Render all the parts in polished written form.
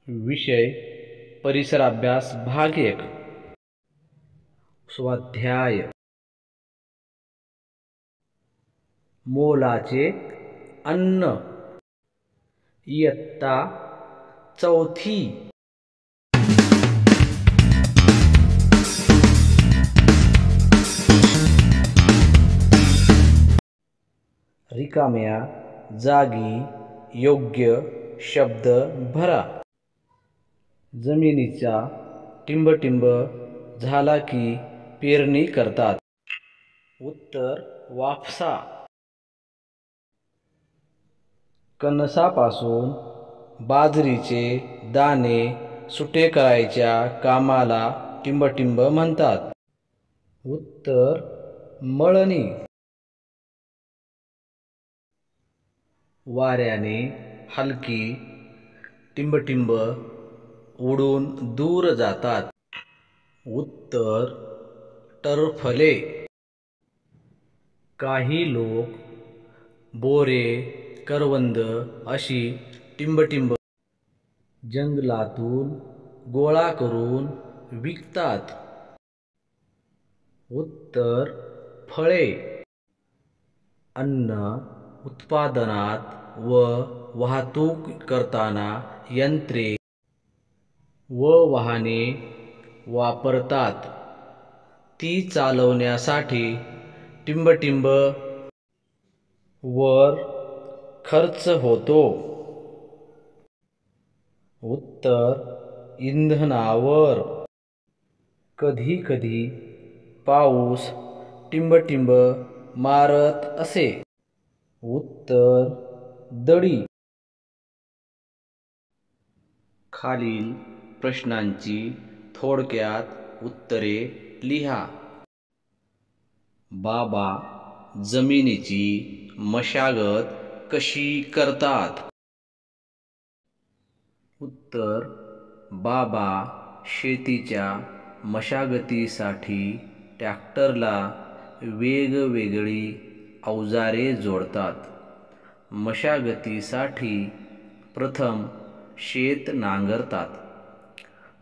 विषय परिसराभ्यास भाग 1 स्वाध्याय मोलाचे अन्न इयत्ता चौथी। रिकाम्या जागी योग्य शब्द भरा। जमिनीचा टिंबटिंब झाला की पेरणी करतात। उत्तर वापसा। कणसापासून बाजरीचे दाणे सुटे करायच्या कामाला टिंबटिंब म्हणतात। उत्तर मळणी। वाऱ्याने हलकी टिंबटिंब उडून दूर जातात। उत्तर टरफले। काही लोक बोरे करवंद अशी टिंबटिंब जंगलातून गोळा करून विकतात। उत्तर फळे। अन्न उत्पादनात व वाहतूक करताना यंत्रे व वाहने वापरतात। ती चालवण्यासाठी टिंबटिंब वर खर्च होतो। उत्तर इंधनावर। कधी कधी पाऊस टिंबटिंब मारत असे। उत्तर दडी। खालील प्रश्नांची थोडक्यात उत्तरे लिहा। बाबा जमिनीची मशागत कशी करतात? उत्तर बाबा शेतीच्या मशागतीसाठी ट्रॅक्टरला वेगवेगळी अवजारे जोडतात। मशागतीसाठी प्रथम शेत नांगरतात,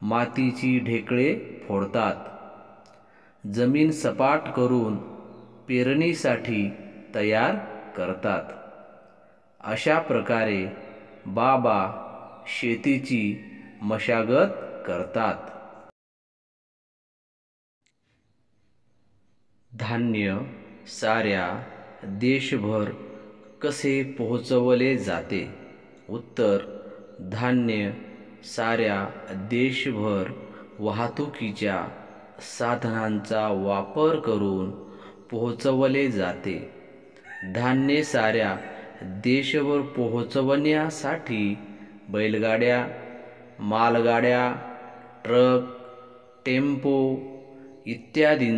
मातीची ढेकळे फोडतात, जमीन सपाट करून पेरणीसाठी तयार करतात। अशा प्रकारे बाबा शेतीची मशागत करतात। धान्य साऱ्या देशभर कसे पोहोचवले जाते? उत्तर धान्य साऱ्या देशभर वाहतुकीच्या साधनांचा वापर करून पोहोचवले जाते। धान्य साऱ्या देशभर पोहोचवण्यासाठी बैलगाड्या, मालगाड्या, ट्रक, टेम्पो इत्यादी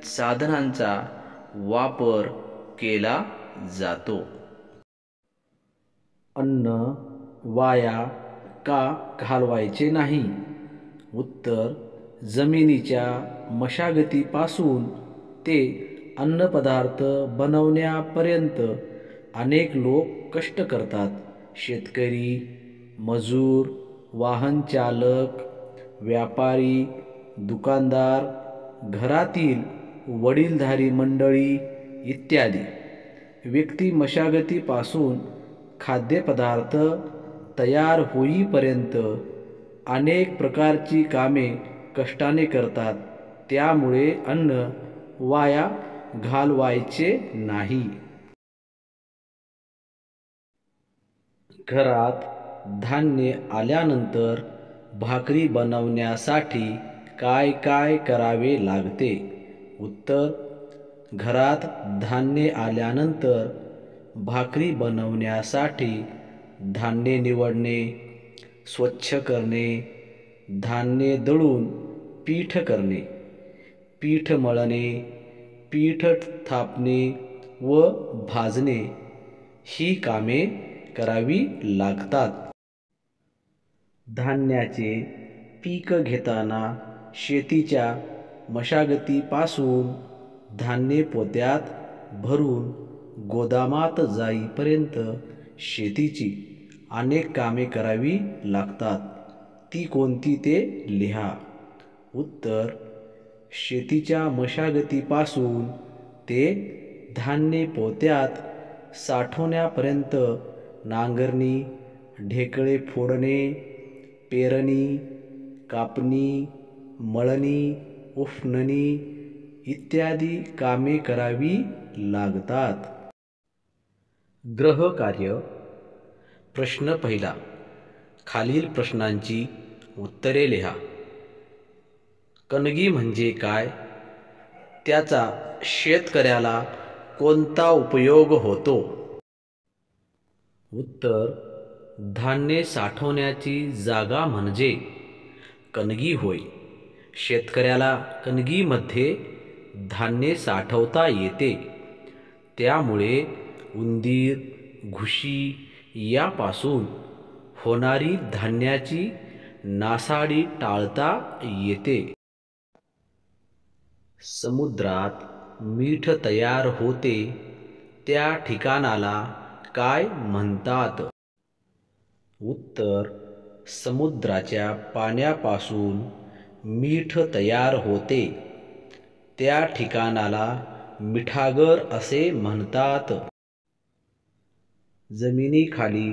साधनांचा वापर केला जातो। अन्न वाया का घालवायचे नाही? उत्तर जमिनीच्या मशागतीपासून ते अन्नपदार्थ बनवण्यापर्यंत अनेक लोक कष्ट करतात। शेतकरी, मजूर, वाहन चालक, व्यापारी, दुकानदार, घरातील वडीलधारी मंडळी इत्यादी व्यक्ती मशागतीपासून खाद्यपदार्थ तयार होईपर्यंत अनेक प्रकारची कामे कष्टाने करतात। त्यामुळे अन्न वाया घालवायचे नाही। घरात धान्य आल्यानंतर भाकरी बनवण्यासाठी काय काय करावे लागते? उत्तर घरात धान्य आल्यानंतर भाकरी बनवण्यासाठी धान्य निवडणे, स्वच्छ करणे, धान्य दळून पीठ करणे, पीठ मळणे, पीठ थापणे व भाजणे ही कामे करावी लागतात। धान्याचे पीक घेताना शेतीच्या मशागतीपासून धान्य पोत्यात भरून गोदामात जाईपर्यंत शेतीची अनेक कामे करावी लागतात। ती कोणती ते लिहा. उत्तर: शेतीच्या मशागतीपासून ते धान्य पोत्यात साठवण्यापर्यंत नांगरणी, ढेकळे फोडणे, पेरणी, कापणी, मळणी, उफणणी इत्यादी कामे करावी लागतात. ग्रहकार्य. प्रश्न पहिला. खालील प्रश्नांची उत्तरे लिहा. कणगी म्हणजे काय? त्याचा शेतकऱ्याला कोणता उपयोग होतो? उत्तर: धान्य साठवण्याची जागा म्हणजे कणगी होय. शेतकऱ्याला कणगीमध्ये धान्य साठवता येते. त्यामुळे उंदीर, घुशी यापासून होणारी धान्याची नासाडी टाळता येते. समुद्रात मीठ तयार होते त्या ठिकाणाला काय म्हणतात? उत्तर: समुद्राच्या पाण्यापासून मीठ तयार होते त्या ठिकाणाला मिठागर असे म्हणतात. जमिनीखाली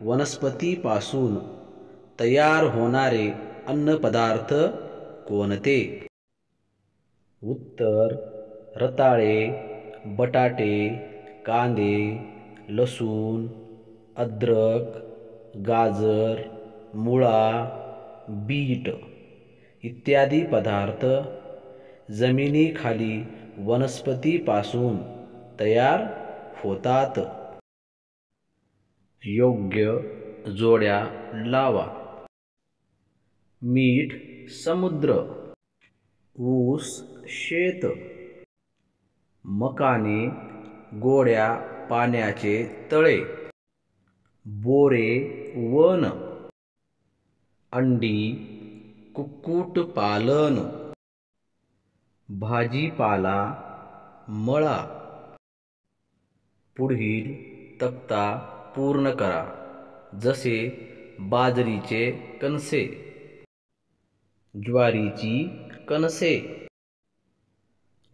वनस्पतीपासून तयार होणारे अन्नपदार्थ कोणते? उत्तर: रताळे, बटाटे, कांदे, लसूण, अद्रक, गाजर, मुळा, बीट इत्यादी पदार्थ जमिनीखाली वनस्पतीपासून तयार होतात. योग्य जोड्या लावा. मीठ समुद्र, ऊस शेत, मकाने गोड्या पाण्याचे तळे, बोरे वन, अंडी कुक्कुटपालन, भाजीपाला मळा. पुढील तक्ता पूर्ण करा. जसे बाजरीचे कणसे, ज्वारीची कणसे,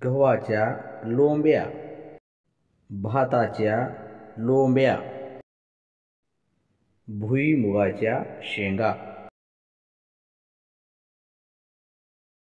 गव्हाच्या लोंब्या, भाताच्या लोंब्या, भुईमुगाच्या शेंगा.